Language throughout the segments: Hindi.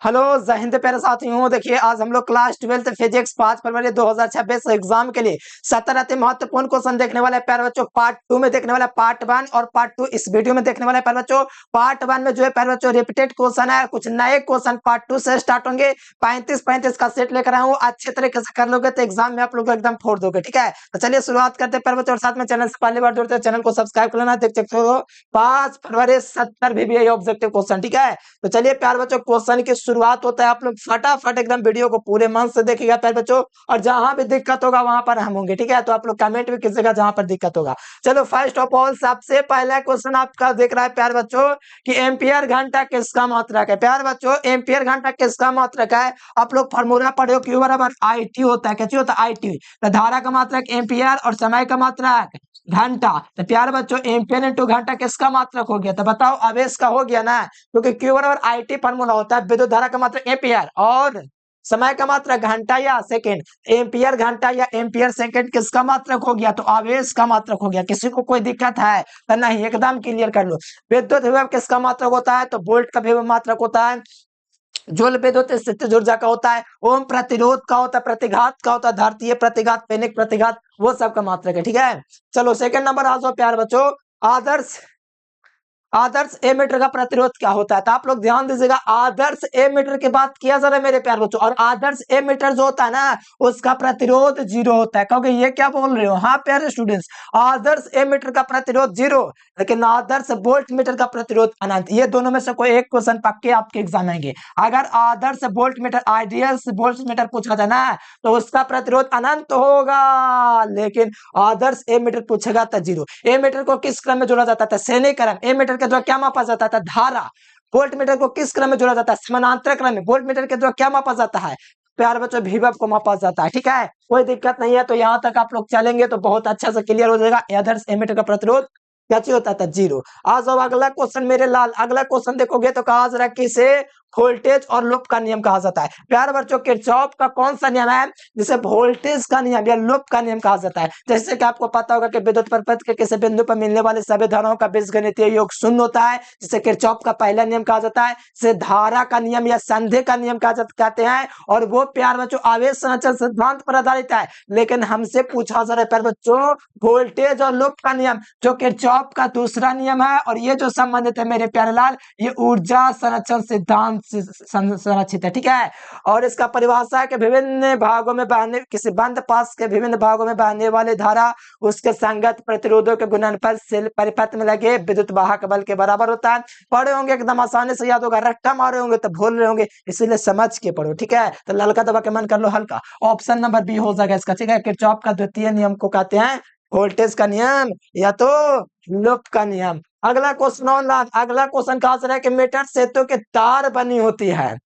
हेलो जय हिंद प्यारे साथियों। देखिए आज हम लोग क्लास 12 फिजिक्स 5 फरवरी 2026 एग्जाम के लिए 17 अति महत्वपूर्ण क्वेश्चन देखने वाले प्यारे बच्चों। पार्ट 2 में देखने वाला पार्ट 1 और पार्ट 2 इस वीडियो में देखने वाले प्यारे बच्चों। पार्ट 1 में जो है प्यारे बच्चों रिपीटेड क्वेश्चन है, कुछ नए क्वेश्चन पार्ट 2 से स्टार्ट होंगे। 35 का सेट लेकर आया हूँ, अच्छे तरीके से कर लोगे तो एग्जाम में आप लोग एकदम फोड़ दोगे। ठीक है, तो चलिए शुरुआत करते हैं प्यारे बच्चों। और साथ में चैनल से पहली बार जुड़ते हैं चैनल को सब्सक्राइब कर लेना। देख सकते हो 5 फरवरी 70 भी ऑब्जेक्टिव क्वेश्चन। ठीक है, तो चलिए प्यारे बच्चों क्वेश्चन की शुरुआत होता है। आप लोग फटाफट एकदम वीडियो को पूरे मन से देखिएगा प्यारे बच्चों, और जहां भी दिक्कत होगा वहां पर हम होंगे। ठीक है, तो आप लोग कमेंट भी कीजिएगा जहां पर दिक्कत होगा। चलो फर्स्ट ऑफ ऑल सबसे पहला क्वेश्चन आपका देख रहा है प्यारे बच्चों कि एम्पियर घंटा किसका मात्रक है। प्यारे बच्चों एम्पियर घंटा किसका मात्रक है? आप लोग फॉर्मूला पढ़े हो, क्यू बराबर आई टी होता है। क्या होता है? I T. तो धारा का मात्रक एम्पियर और समय का मात्रक घंटा। तो प्यारे बच्चों एम्पियर इंटू घंटा किसका मात्रक हो गया? तो बताओ आवेश का हो गया ना, क्योंकि क्यू बराबर आई टी फॉर्मूला होता है। विद्युत धारा का मात्रक एम्पियर और समय का मात्रक घंटा या सेकंड। एम्पियर घंटा या एम्पियर सेकंड किसका मात्रक हो गया? तो आवेश का मात्रक हो गया। किसी को कोई दिक्कत है तो नहीं, एकदम क्लियर कर लो। विद्युत विभव किसका मात्रक होता है? तो वोल्ट का विभव मात्रक होता है। जूल विद्युत स्थितिज ऊर्जा का होता है। ओम प्रतिरोध का होता है, प्रतिघात का होता है, धारतीय प्रतिघात, पेनिक प्रतिघात, वो सब का मात्रक है। ठीक है, चलो सेकंड नंबर आ जाओ प्यार बच्चों। आदर्श आदर्श एमीटर का प्रतिरोध क्या होता है? तो आप लोग ध्यान दीजिएगा, आदर्श एमीटर की बात किया जा रहा है मेरे प्यार बच्चों। और आदर्श एमीटर जो होता है ना उसका प्रतिरोध 0 होता है। क्योंकि ये क्या बोल रहे हो? हाँ प्यारे स्टूडेंट्स, आदर्श एमीटर का प्रतिरोध 0, लेकिन आदर्श वोल्ट मीटर का प्रतिरोध अनंत। ये दोनों में से कोई एक क्वेश्चन पक्के आपके एग्जाम आएंगे। अगर आदर्श voltmeter ideal voltmeter पूछा था ना तो उसका प्रतिरोध अनंत होगा, लेकिन आदर्श एमीटर पूछेगा तो 0। एमीटर को किस क्रम में जोड़ा जाता था? श्रेणी क्रम। एमीटर के द्वारा क्या मापा जाता था? धारा। वोल्ट मीटर को किस क्रम में जोड़ा जाता है? समानांतर क्रम में। वोल्ट मीटर के द्वारा क्या मापा जाता है? प्यार बच्चों विभव को मापा जाता है। ठीक है, कोई दिक्कत नहीं है। तो यहां तक आप लोग चलेंगे तो बहुत अच्छा से क्लियर हो जाएगा। आदर्श एमीटर का प्रतिरोध क्या चीज होता था? 0। आ जाओ अगला क्वेश्चन मेरे लाल। अगला क्वेश्चन देखोगे तो कहा जा रहा है कि इसे वोल्टेज और लूप का नियम कहा जाता है। प्यार बच्चों किरचॉफ का कौन सा नियम है जिसे वोल्टेज का नियम या लूप का नियम कहा जाता है? जैसे कि आपको पता होगा कि विद्युत परिपथ के किसी बिंदु पर मिलने वाले सभी धाराओं का बीजगणितीय योग शून्य होता है, जिसे किरचॉफ का पहला नियम कहा जाता है। जिसे धारा का नियम या संधि का नियम कहते हैं, और वो प्यार बच्चों आवेश संरक्षण सिद्धांत पर आधारित है। लेकिन हमसे पूछा जा रहा है प्यार बच्चों वोल्टेज और लूप का नियम, जो किरचॉफ का दूसरा नियम है, और ये जो संबंधित है मेरे प्यारे लाल ये ऊर्जा संरक्षण सिद्धांत से संरक्षित है। ठीक है, और इसका परिभाषा है कि विभिन्न भागों में बहने किसी बंद पास के विभिन्न भागों में बहने वाली धारा उसके संगत प्रतिरोधों के गुणनफल से परिपथ में लगे विद्युत वाहक बल के बराबर होता है। पढ़े होंगे एकदम आसानी से याद होगा, रट्टा मारे होंगे तो भूल रहे होंगे, इसीलिए समझ के पढ़ो। ठीक है, तो ललका दबा के मन कर लो हल्का। ऑप्शन नंबर बी हो जाएगा इसका। ठीक है, किरचॉफ का द्वितीय नियम को कहते हैं वोल्टेज का नियम या तो लूप का नियम। अगला क्वेश्चन अगला क्वेश्चन कहा जा रहा है कि मीटर सेतु की तार बनी होती है।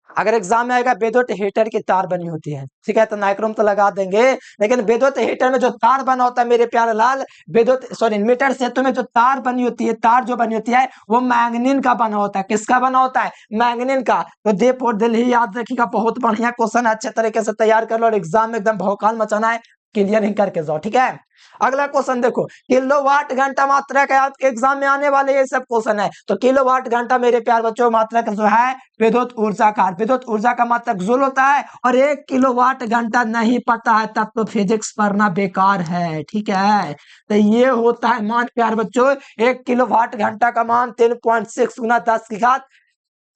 अगर एग्जाम में आएगा विद्युत हीटर की तार बनी होती है। ठीक है, तो नाइक्रोम तो लगा देंगे, लेकिन विद्युत हीटर में जो तार बना होता है मेरे प्यारे लाल, मीटर सेतु में जो तार बनी होती है, तार जो बनी होती है वो मैंगनीन का बना होता है। किसका बना होता है? मैंगनीन का। तो दे फोर दिल ही याद रखिएगा, बहुत बढ़िया क्वेश्चन, अच्छे तरीके से तैयार कर लो और एग्जाम में एकदम भौकाल मचाना है, क्लियर ही करके जाओ। ठीक है, अगला क्वेश्चन देखो, किलोवाट घंटा मात्रक है। आपके एग्जाम में आने वाले ये सब क्वेश्चन है। तो किलोवाट घंटा मेरे प्यार बच्चों मात्रक जो है विद्युत ऊर्जा का। विद्युत ऊर्जा का मात्रक जूल होता है, और 1 किलोवाट घंटा नहीं पता है तब तो फिजिक्स पढ़ना बेकार है। ठीक है, तो ये होता है मान प्यार बच्चों 1 किलोवाट घंटा का मान 3.6 गुना 10 की घात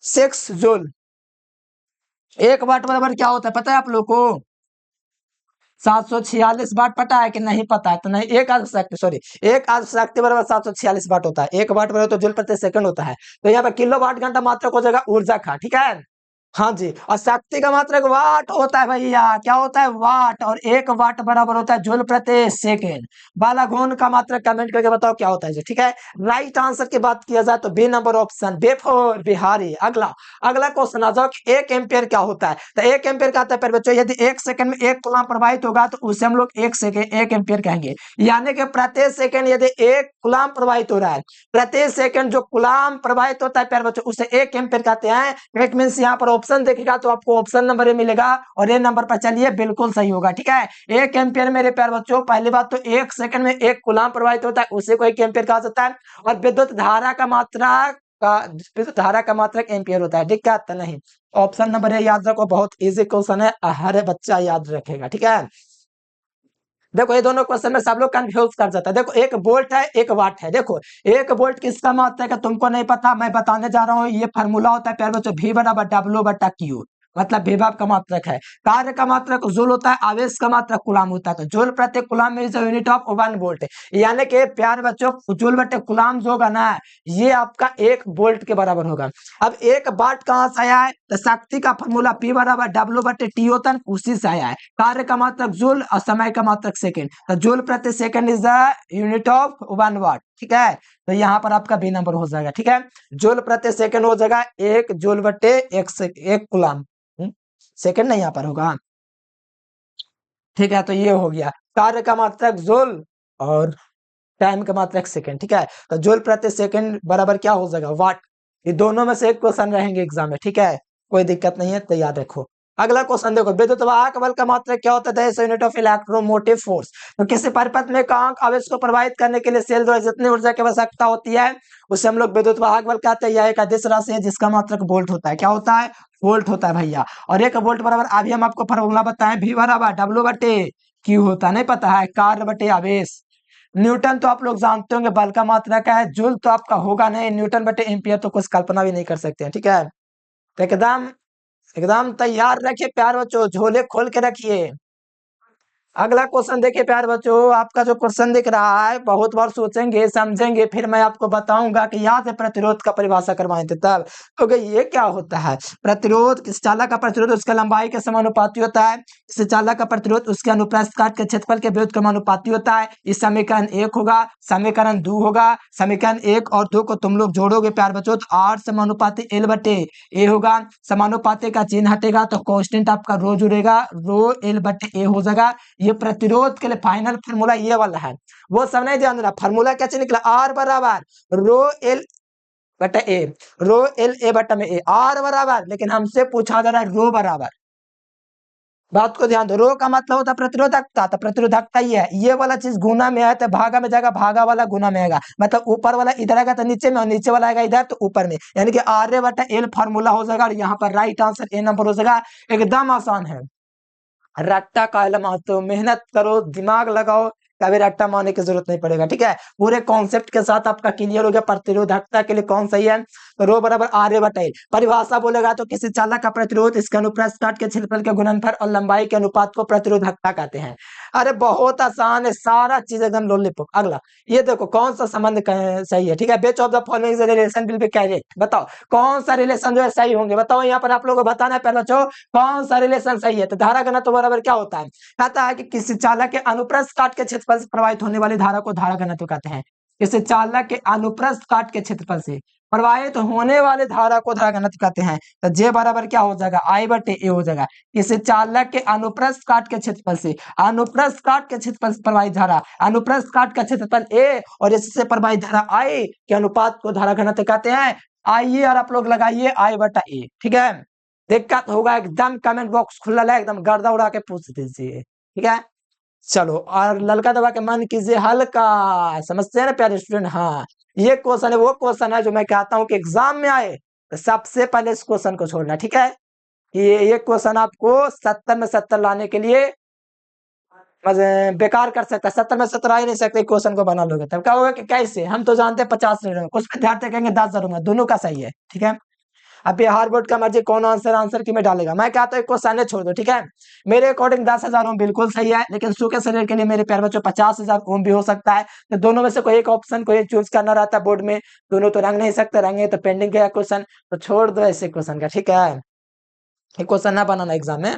6 जूल। 1 वाट बराबर क्या होता है पता है आप लोग को? 746 वाट। पता है कि नहीं पता है? तो नहीं, एक अर्ध शक्ति एक अर्ध शक्ति बराबर 746 वाट होता है। 1 वाट बराबर तो जूल प्रति सेकंड होता है। तो यहाँ पे किलो वाट घंटा मात्रक हो जाएगा ऊर्जा का। ठीक है, हाँ जी, और शक्ति का मात्रक वाट होता है भैया। क्या होता है? वाट। और 1 वाट बराबर होता है जूल प्रति सेकेंड। बालाघोन का मात्रक कमेंट करके बताओ क्या होता है जी। ठीक है, राइट आंसर की बात किया जाए तो B number option, B for Bihari. अगला अगला क्वेश्चन आ जाओ कि 1 एम्पियर क्या होता है? तो 1 एम्पियर का आता है बच्चों, यदि 1 सेकंड में 1 कूलम प्रवाहित होगा तो उसे हम लोग 1 एम्पियर कहेंगे। यानी कि प्रति सेकंड यदि 1 कूलम प्रवाहित हो रहा है, प्रति सेकंड जो कूलम प्रवाहित होता है प्यारे बच्चों उसे 1 एम्पियर कहते हैं। इट मींस यहाँ पर ऑप्शन देखिएगा तो आपको ऑप्शन नंबर ए मिलेगा, और ए नंबर पर चलिए बिल्कुल सही होगा। ठीक है, 1 एम्पियर मेरे प्यारे बच्चों, पहली बात तो 1 सेकंड में 1 कूलम प्रवाहित होता है, उसे को 1 एम्पियर कहा जाता है। और विद्युत धारा का मात्रा का विद्युत धारा का मात्रक एम्पियर होता है, ठीक है? नहीं, ऑप्शन नंबर ए याद रखो, बहुत इजी क्वेश्चन है, हर बच्चा याद रखेगा, ठीक है? देखो ये दोनों क्वेश्चन में सब लोग कंफ्यूज कर जाता है। देखो एक वोल्ट है, एक वाट है। देखो एक वोल्ट किसका मात्रक है तुमको नहीं पता, मैं बताने जा रहा हूँ। ये फार्मूला होता है प्यारे बच्चों, V बराबर W बटा Q, मतलब विभव का मात्रक है। कार्य का मात्रक जूल होता है, आवेश का मात्रक कूलाम होता है। तो जूल प्रति coulomb is unit of 1 volt, यानी कि प्यारे बच्चों जूल बटे कूलाम जो होगा ना, ये आपका 1 वोल्ट के बराबर होगा। अब 1 वाट कहां से आया है? तो शक्ति का फॉर्मूला P बराबर W बटे T होता है, उसी से आया है। कार्य का मात्रक जूल और समय का मात्रक सेकंड, तो जूल प्रति second is the unit of 1 वाट, ठीक है? तो यहाँ पर आपका बी नंबर हो जाएगा, ठीक है? जूल प्रति सेकंड हो जाएगा 1 जूल बटे 1 कूलाम, सेकंड नहीं यहाँ पर होगा, ठीक है? तो ये हो गया कार्य का मात्रक जूल और टाइम का मात्रक सेकंड, ठीक है? तो जूल प्रति सेकंड बराबर क्या हो जाएगा? वाट। ये दोनों में से एक क्वेश्चन रहेंगे एग्जाम में, ठीक है? कोई दिक्कत नहीं है, तो याद रखो। अगला क्वेश्चन देखो, विद्युत वाहक बल का मात्रक क्या होता है? Unit of electromotive force. तो किसी परिपथ में कांक आवेश को प्रवाहित करने के लिए सेल द्वारा जितनी ऊर्जा की आवश्यकता होती है उसे हम लोग विद्युत वाहक बल कहते हैं। यह एक अदिश राशि है जिसका मात्रक वोल्ट होता है। क्या होता है? वोल्ट होता है भैया। और 1 वोल्ट बराबर, अभी हम आपको फॉर्मूला बताएं, V बराबर W बटे Q होता है, नहीं पता है? कार्य बटे आवेश। न्यूटन तो आप लोग जानते होंगे बल का मात्रक है, जूल तो आपका होगा नहीं, न्यूटन बटे एम्पियर तो कुछ कल्पना भी नहीं कर सकते हैं, ठीक है? तो एकदम एकदम तैयार रखिए प्यार बच्चों, झोले खोल के रखिए। अगला क्वेश्चन देखिए प्यार बच्चों, आपका जो क्वेश्चन दिख रहा है, बहुत बार सोचेंगे समझेंगे फिर मैं आपको बताऊंगा कि यहाँ से प्रतिरोध का परिभाषा करवाए थे तब। तो ये क्या होता है? प्रतिरोध, किस चालक का प्रतिरोध उसका लंबाई के समानुपाती होता है, किस चालक का प्रतिरोध उसके अनुप्रस्थ काट के क्षेत्रफल के विरुद्ध क्रमानुपाती होता है। इस समीकरण 1 होगा, समीकरण 2 होगा। समीकरण 1 और 2 को तुम लोग जोड़ोगे प्यार बच्चों तो R समानुपाती L बटे A होगा। समानुपाती का चिन्ह हटेगा तो कांस्टेंट आपका रो जुड़ेगा, रो L बटे A हो जाएगा। ये प्रतिरोध के लिए फाइनल फार्मूला ये वाला है, वो सब नहीं ध्यान देना। फार्मूला कैसे निकला? आर बराबर रो एल बटा ए, रो एल ए बटा में ए, आर बराबर, लेकिन हमसे पूछा जा रहा है रो बराबर। बात को ध्यान दो, रो का मतलब होता है प्रतिरोधकता, तो प्रतिरोधकता ये है। ये वाला चीज गुना में है तो भागा में जाएगा, भागा वाला गुना में आएगा, मतलब ऊपर वाला इधर आएगा तो नीचे में, और नीचे वाला आएगा इधर तो ऊपर में, यानी कि आर बटा एल फार्मूला हो जाएगा। और यहाँ पर राइट आंसर ए नंबर हो जाएगा। एकदम आसान है, रट्टा कायला मारते हो, मेहनत करो, दिमाग लगाओ, कभी रट्टा मारने की जरूरत नहीं पड़ेगा, ठीक है? पूरे कॉन्सेप्ट के साथ आपका क्लियर हो गया। प्रतिरोधकता के लिए कौन सही है? तो रो बराबर आर बटा एल। परिभाषा बोलेगा तो किसी चालक का प्रतिरोध इसके अनुप्रस्थ काट के क्षेत्रफल के गुणनफल और लंबाई के अनुपात को प्रतिरोधकता कहते हैं। अरे बहुत आसान है, सारा चीज एकदम लॉलीपॉप। अगला ये देखो, कौन सा संबंध सही है, ठीक है? Which of the following relation will be correct, बताओ कौन सा रिलेशन जो है सही होंगे, बताओ। यहाँ पर आप लोगों को बताना है पहले बच्चों, कौन सा रिलेशन सही है? तो धारा घनत्व बराबर क्या होता है? कहता है कि किसी चालक के अनुप्रस्थ काट के क्षेत्रफल से प्रवाहित होने वाली धारा को धारा घनत्व कहते हैं। किसी चालक के अनुप्रस्थ काट के क्षेत्रफल से प्रवाहित होने वाले धारा को धारा घनत्व कहते हैं। तो जे बराबर क्या हो जाएगा? आई बटे ए हो जाएगा। किसी चालक के अनुप्रस्थ काट के क्षेत्रफल से, अनुप्रस्थ काट के क्षेत्रफल से प्रवाहित धारा, अनुप्रस्थ काट का क्षेत्रफल ए और इससे प्रवाहित धारा आई के अनुपात को धारा घनत्व कहते हैं। आइए और आप लोग लगाइए आई बटा ए, ठीक है? दिक्कत होगा एकदम कमेंट बॉक्स खुला है, एकदम गर्दा उड़ा के पूछ दीजिए, ठीक है? चलो, और ललका दबा के मन कीजिए हल्का। समझते हैं ना प्यारे स्टूडेंट? हाँ, ये क्वेश्चन है, वो क्वेश्चन है जो मैं कहता हूँ कि एग्जाम में आए तो सबसे पहले इस क्वेश्चन को छोड़ना, ठीक है? ये क्वेश्चन आपको 70 में 70 लाने के लिए बेकार कर सकता है। 70 में 70 आ ही नहीं सकते, क्वेश्चन को बना लोगे तब क्या होगा कि कैसे? हम तो जानते हैं 50 ले रहे हैं, कुछ विद्यार्थी कहेंगे 10 जरूंगा, दोनों का सही है, ठीक है? अब बिहार बोर्ड का मर्जी कौन आंसर की में डालेगा। मैं कहता हूँ क्वेश्चन छोड़ दो, ठीक है? मेरे अकॉर्डिंग 10,000 ओम बिल्कुल सही है, लेकिन सूखे शरीर के लिए मेरे प्यारे बच्चों 50,000 ओम भी हो सकता है। तो दोनों में से कोई एक ऑप्शन को चूज करना रहता है बोर्ड में, दोनों तो रंग नहीं सकते, रंगे तो पेंडिंग गया क्वेश्चन, तो छोड़ दो ऐसे क्वेश्चन का, ठीक है? क्वेश्चन ना बनाना एग्जाम में।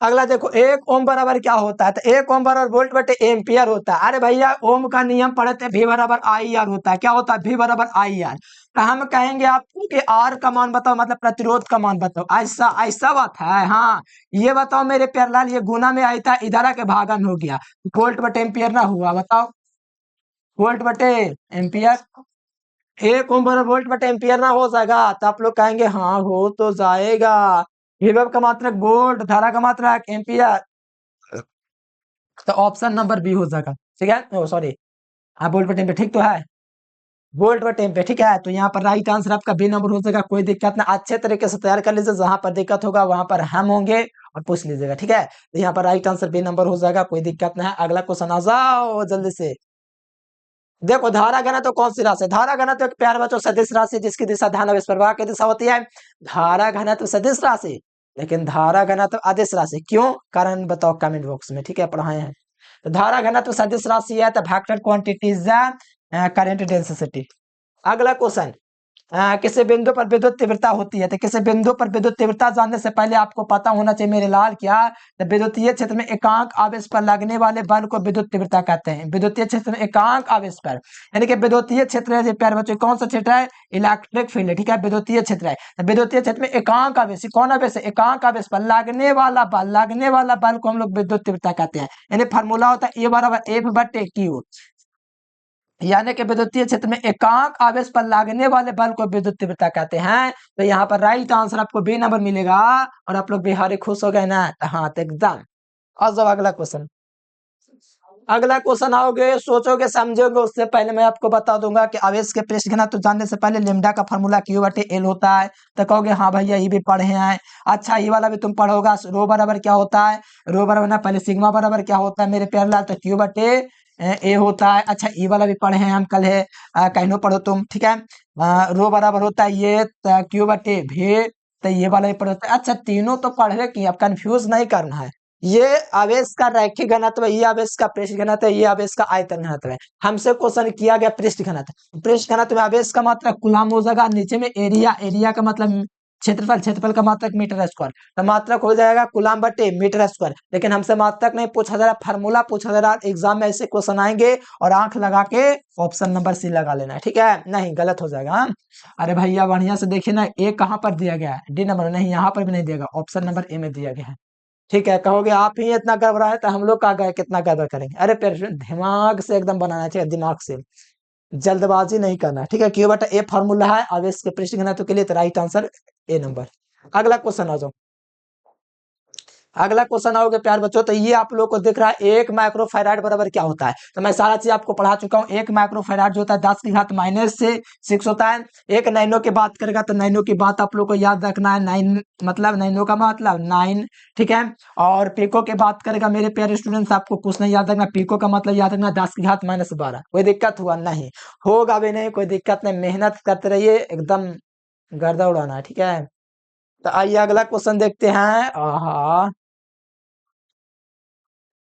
अगला देखो, 1 ओम बराबर क्या होता है? तो 1 ओम बराबर वोल्ट बटे एम्पियर होता है। अरे भैया ओम का नियम पढ़े थे, V बराबर आई आर होता है। क्या होता है? V बराबर आई आर। तो हम कहेंगे आपको कि आर का मान बताओ, मतलब प्रतिरोध का मान बताओ। ऐसा ऐसा बात है? हाँ, ये बताओ मेरे प्यारलाल, ये गुना में आई था, इधर आके भागन हो गया, वोल्ट बटे एम्पियर ना हुआ, बताओ? वोल्ट बटे एम्पियर, 1 ओम बराबर वोल्ट बटे एम्पियर ना हो जाएगा? तो आप लोग कहेंगे हाँ हो तो जाएगा। विभव का मात्रक वोल्ट, धारा का मात्रक एम्पियर, तो ऑप्शन नंबर बी हो जाएगा, ठीक है? सॉरी, हाँ वोल्ट बटे एम्पियर, ठीक तो है? वोल्ट व टेम्परेचर, ठीक है। तो यहाँ पर राइट आंसर आपका बी नंबर हो जाएगा, कोई दिक्कत ना, अच्छे तरीके से तैयार कर लीजिए, जहां पर दिक्कत होगा वहां पर हम होंगे और पूछ लीजिएगा, ठीक है। तो यहाँ पर राइट आंसर बी नंबर हो जाएगा, कोई दिक्कत ना है। अगला क्वेश्चन आ जाओ जल्दी से। देखो धारा घनत्व तो कौन सी राशि है? धारा घनत्व तो एक प्यार बच्चों सदिश राशि जिसकी दिशा ध्यानावेश प्रवाह की दिशा होती है। धारा घनत्व सदिश राशि, लेकिन धारा घनत्व अदिश राशि क्यों? कारण बताओ कमेंट बॉक्स में, ठीक है, पढ़ाए हैं। तो धारा घनत्व सदिश राशि है तो vector quantity is current density. अगला क्वेश्चन, किसी बिंदु पर विद्युत तीव्रता होती है, तो किसी बिंदु पर विद्युत तीव्रता जानने से पहले आपको पता होना चाहिए मेरे लाल क्या, तो विद्युतीय क्षेत्र में एकांक आवेश पर लगने वाले बल को विद्युत तीव्रता कहते हैं। विद्युतीय क्षेत्र में एकांक आवेश पर, यानी कि विद्युतीय क्षेत्र है प्यारे बच्चों, कौन सा क्षेत्र है? इलेक्ट्रिक फील्ड, ठीक है, विद्युतीय क्षेत्र है। तो विद्युतीय क्षेत्र में एकांक आवेश, कौन आवेश है? एकांक आवेश पर लगने वाला बल, लगने वाला बल को हम लोग विद्युत तीव्रता कहते हैं। यानी फार्मूला होता है E = F/Q, यानी कि विद्युतीय क्षेत्र में एकांक आवेश पर लगने वाले बल को विद्युत तीव्रता कहते हैं। तो यहाँ पर राइट आंसर आपको बी नंबर मिलेगा। और आप लोग बिहारी खुश हो गए ना? हाँ, तो एकदम। और जब अगला क्वेश्चन, अगला क्वेश्चन आओगे, सोचोगे समझोगे, उससे पहले मैं आपको बता दूंगा कि आवेश के पृष्ठ घनत्व जानने से पहले लेमडा का फॉर्मूला Q/L होता है। तो कहोगे हाँ भैया ये भी पढ़े हैं। अच्छा, ये वाला भी तुम पढ़ोगा, रो बराबर क्या होता है? रो बराबर ना, पहले सिग्मा बराबर क्या होता है मेरे प्यारे लाल? तो Q/A होता है। अच्छा, ये वाला भी पढ़े हैं हम, कल है, कहनो पढ़ो तुम, ठीक है। रो बराबर होता है ये Q/V, तो ये वाला भी पढ़ो। अच्छा, तीनों तो पढ़ रहे कि अब कंफ्यूज नहीं करना है। ये आवेश का रैखिक घनत्व है, ये आवेश का पृष्ठ घनत्व है, ये आवेश का आयतन घनत्व है। हमसे क्वेश्चन किया गया पृष्ठ घनत्व। पृष्ठ घनत्व में आवेश का मात्रक कूलाम हो जाएगा, नीचे में एरिया, एरिया का मतलब क्षेत्रफल, क्षेत्रफल का मात्रक मीटर स्क्वायर, तो मात्रक हो जाएगा कूलाम बटे मीटर स्क्वायर। लेकिन हमसे मात्रक नहीं पूछा जा रहा, फार्मूला पूछा जा रहा। एग्जाम में ऐसे क्वेश्चन आएंगे और आंख लगा के ऑप्शन नंबर सी लगा लेना है, ठीक है, नहीं गलत हो जाएगा। हाँ? अरे भैया बढ़िया से देखिए ना, ए कहाँ पर दिया गया है? डी नंबर नहीं, यहाँ पर भी नहीं दिया, ऑप्शन नंबर ए में दिया गया है, ठीक है। कहोगे आप ही इतना गड़बड़ाए तो हम लोग का गए कितना गड़बड़ करेंगे? अरे दिमाग से एकदम बनाना चाहिए, दिमाग से, जल्दबाजी नहीं करना, ठीक है। Q/A फॉर्मूला है आवेश के पृष्ठ घनत्व के लिए, तो राइट आंसर ए नंबर। अगला क्वेश्चन आ जाओ। अगला क्वेश्चन आओगे प्यार बच्चों, तो ये आप लोग को दिख रहा है 1 माइक्रोफैराड बराबर क्या होता है? तो मैं सारा चीज आपको पढ़ा चुका हूँ। 1 माइक्रोफैराड जो होता है 10⁻⁶ होता है। एक नैनो की बात करेगा तो नैनो की बात आप लोग को याद रखना है, 9 मतलब नैनो का मतलब 9, ठीक है। और पीको की बात करेगा मेरे प्यारे स्टूडेंट्स, आपको कुछ नहीं याद रखना, पीको का मतलब याद रखना 10⁻⁻12। कोई दिक्कत हुआ नहीं? होगा भी नहीं, कोई दिक्कत नहीं, मेहनत करते रहिए, एकदम गर्दा उड़ाना है, ठीक है। तो आइए अगला क्वेश्चन देखते हैं। आहा,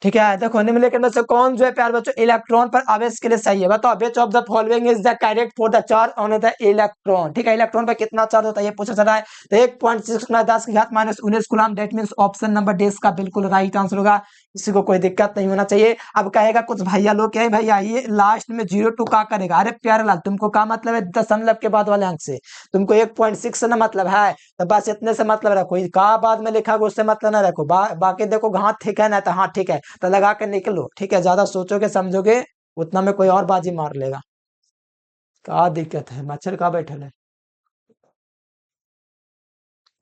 ठीक है, देखो निम्नलिखित में से कौन जो है प्यार बच्चों इलेक्ट्रॉन पर आवेश के लिए सही है? बताओ, which of the following is the correct for the charge on the electron? ठीक है, इलेक्ट्रॉन पर कितना चार्ज होता है ये पूछा जा रहा है। तो 1.6 10⁻⁻19 coulomb, that means option number D इसका बिल्कुल राइट आंसर होगा। किसी को कोई दिक्कत नहीं होना चाहिए। अब कहेगा कुछ भैया लोग, क्या है भैया ये लास्ट में 0 का करेगा? अरे प्यारे लाल, तुमको क्या मतलब है दशमलव के बाद वाले अंक से? तुमको 1.6 से ना मतलब है, तो बस इतने से मतलब रखो। का बाद में लिखा उससे मतलब ना रखो। बाकी देखो हाँ ठीक है ना, तो हाँ ठीक है, तो लगा के निकलो, ठीक है। ज्यादा सोचोगे समझोगे उतना में कोई और बाजी मार लेगा। क्या दिक्कत है? मच्छर कहाँ बैठे है?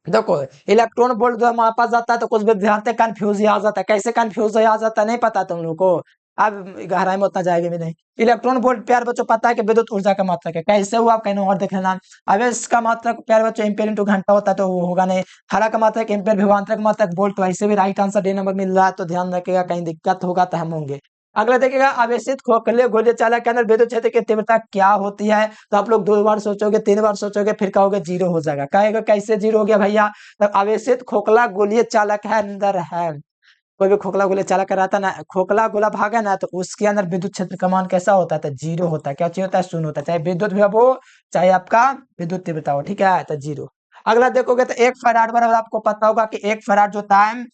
देखो, इलेक्ट्रॉन वोल्ट जब हमारे पास जाता है तो कुछ विद्यार्थी कंफ्यूज आ जाता है। कैसे कंफ्यूज आ जाता है नहीं पता तुम लोग को? अब गहराई में उतना जाएगा भी नहीं। इलेक्ट्रॉन वोल्ट प्यार बच्चों पता है कि विद्युत ऊर्जा का मात्रक है। कैसे हुआ आप कहना और देख लेना। अब इसका मात्रक प्यार बच्चों एम्पियर इंटू घंटा होता है, तो वो होगा नहीं। धारा का मात्रक एम्पियर, विभवांतर का मात्रक वोल्ट, तो ऐसे भी राइट आंसर डी नंबर मिल रहा है। तो ध्यान रखिएगा, कहीं दिक्कत होगा तो हम होंगे। अगला देखिएगा, आवेशित खोखले गोलीय चालक के अंदर विद्युत क्षेत्र की तीव्रता क्या होती है? तो आप लोग 2 बार सोचोगे, 3 बार सोचोगे, फिर कहोगे 0 हो जाएगा। कहेगा कैसे 0 हो गया भैया? तब आवेशित खोखला गोलीय चालक है अंदर है, कोई भी खोखला गोलीय चालक रहता ना, खोखला गोला भागा ना, तो उसके अंदर विद्युत क्षेत्र का मान कैसा होता है? तो 0 होता है। क्या चाहिए होता है? 0 होता है, चाहे विद्युत विभव हो चाहे आपका विद्युत तीव्रता हो, ठीक है, तो 0। अगला देखोगे तो 1 फैराड बराबर, आपको पता होगा कि 1 फैराड जो होता है